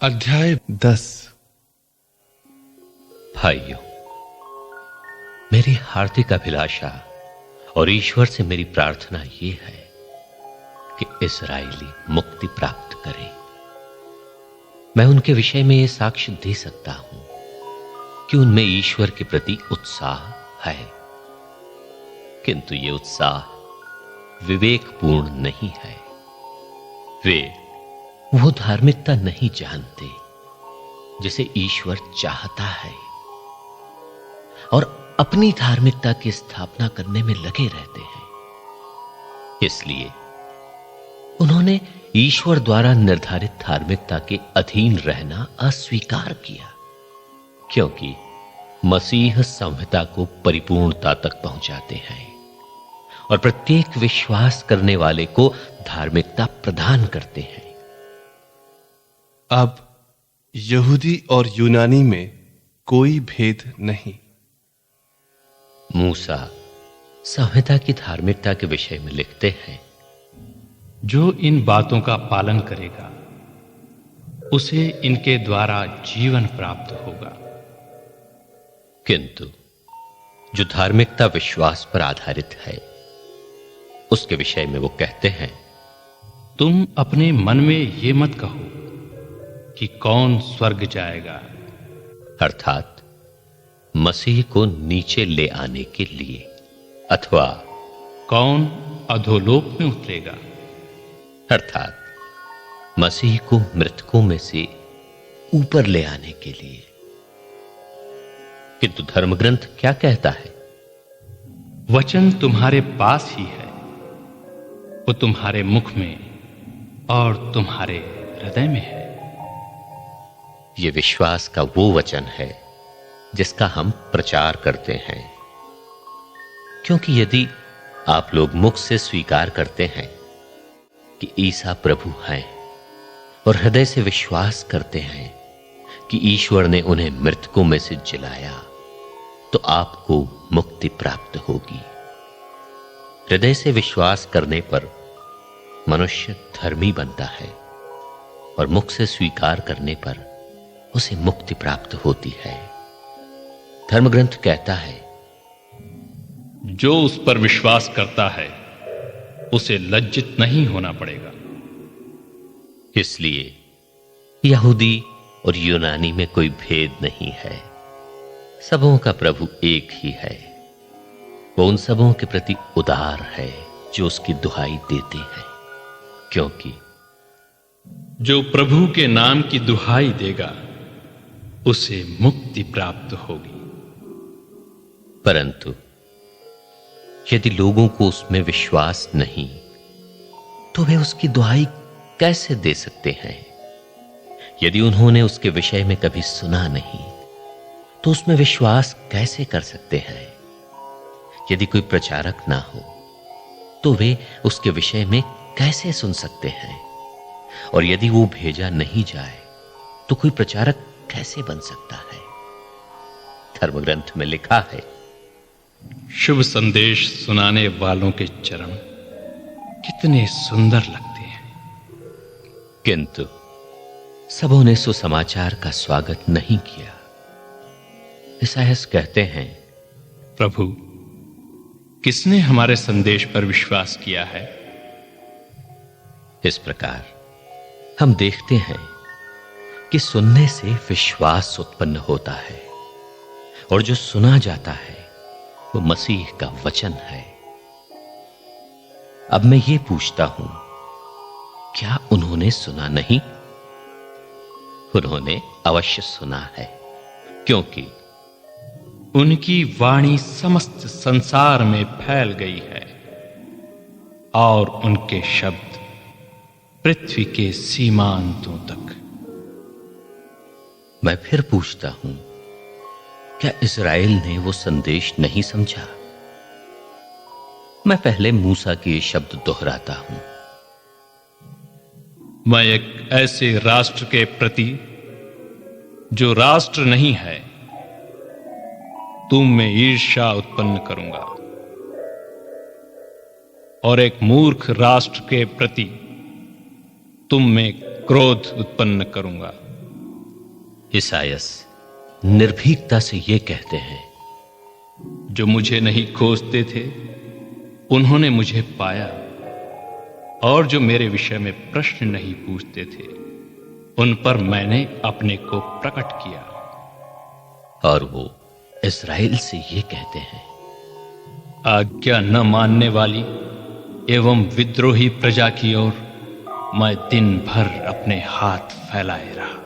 अध्याय 10। भाइयों, मेरी हार्दिक अभिलाषा और ईश्वर से मेरी प्रार्थना यह है कि इस्राएली मुक्ति प्राप्त करें। मैं उनके विषय में यह साक्ष्य दे सकता हूं कि उनमें ईश्वर के प्रति उत्साह है, किंतु यह उत्साह विवेकपूर्ण नहीं है। वो धार्मिकता नहीं जानते जिसे ईश्वर चाहता है और अपनी धार्मिकता की स्थापना करने में लगे रहते हैं। इसलिए उन्होंने ईश्वर द्वारा निर्धारित धार्मिकता के अधीन रहना अस्वीकार किया, क्योंकि मसीह संहिता को परिपूर्णता तक पहुंचाते हैं और प्रत्येक विश्वास करने वाले को धार्मिकता प्रदान करते हैं। अब यहूदी और यूनानी में कोई भेद नहीं। मूसा संहिता की धार्मिकता के विषय में लिखते हैं, जो इन बातों का पालन करेगा उसे इनके द्वारा जीवन प्राप्त होगा। किंतु जो धार्मिकता विश्वास पर आधारित है, उसके विषय में वो कहते हैं, तुम अपने मन में ये मत कहो कि कौन स्वर्ग जाएगा, अर्थात मसीह को नीचे ले आने के लिए, अथवा कौन अधोलोक में उतरेगा, अर्थात मसीह को मृतकों में से ऊपर ले आने के लिए। किंतु धर्मग्रंथ क्या कहता है? वचन तुम्हारे पास ही है, वो तुम्हारे मुख में और तुम्हारे हृदय में है। यह विश्वास का वो वचन है जिसका हम प्रचार करते हैं, क्योंकि यदि आप लोग मुख से स्वीकार करते हैं कि ईसा प्रभु हैं और हृदय से विश्वास करते हैं कि ईश्वर ने उन्हें मृतकों में से जिलाया, तो आपको मुक्ति प्राप्त होगी। हृदय से विश्वास करने पर मनुष्य धर्मी बनता है और मुख से स्वीकार करने पर उसे मुक्ति प्राप्त होती है। धर्मग्रंथ कहता है, जो उस पर विश्वास करता है उसे लज्जित नहीं होना पड़ेगा। इसलिए यहूदी और यूनानी में कोई भेद नहीं है। सबों का प्रभु एक ही है। वो उन सबों के प्रति उदार है जो उसकी दुहाई देते हैं, क्योंकि जो प्रभु के नाम की दुहाई देगा उसे मुक्ति प्राप्त होगी। परंतु यदि लोगों को उसमें विश्वास नहीं, तो वे उसकी दुहाई कैसे दे सकते हैं? यदि उन्होंने उसके विषय में कभी सुना नहीं, तो उसमें विश्वास कैसे कर सकते हैं? यदि कोई प्रचारक ना हो, तो वे उसके विषय में कैसे सुन सकते हैं? और यदि वो भेजा नहीं जाए, तो कोई प्रचारक कैसे बन सकता है? धर्मग्रंथ में लिखा है, शुभ संदेश सुनाने वालों के चरण कितने सुंदर लगते हैं, किंतु सबों ने सुसमाचार का स्वागत नहीं किया। ईसायास कहते हैं, प्रभु, किसने हमारे संदेश पर विश्वास किया है? इस प्रकार हम देखते हैं कि सुनने से विश्वास उत्पन्न होता है, और जो सुना जाता है वो मसीह का वचन है। अब मैं ये पूछता हूं, क्या उन्होंने सुना नहीं? उन्होंने अवश्य सुना है, क्योंकि उनकी वाणी समस्त संसार में फैल गई है और उनके शब्द पृथ्वी के सीमांतों तक। मैं फिर पूछता हूं, क्या इस्राएल ने वो संदेश नहीं समझा? मैं पहले मूसा के शब्द दोहराता हूं, मैं एक ऐसे राष्ट्र के प्रति जो राष्ट्र नहीं है, तुम में ईर्ष्या उत्पन्न करूंगा, और एक मूर्ख राष्ट्र के प्रति तुम में क्रोध उत्पन्न करूंगा। ईसायास निर्भीकता से ये कहते हैं, जो मुझे नहीं खोजते थे उन्होंने मुझे पाया, और जो मेरे विषय में प्रश्न नहीं पूछते थे उन पर मैंने अपने को प्रकट किया। और वो इस्राएल से ये कहते हैं, आज्ञा न मानने वाली एवं विद्रोही प्रजा की ओर मैं दिन भर अपने हाथ फैलाए रहा।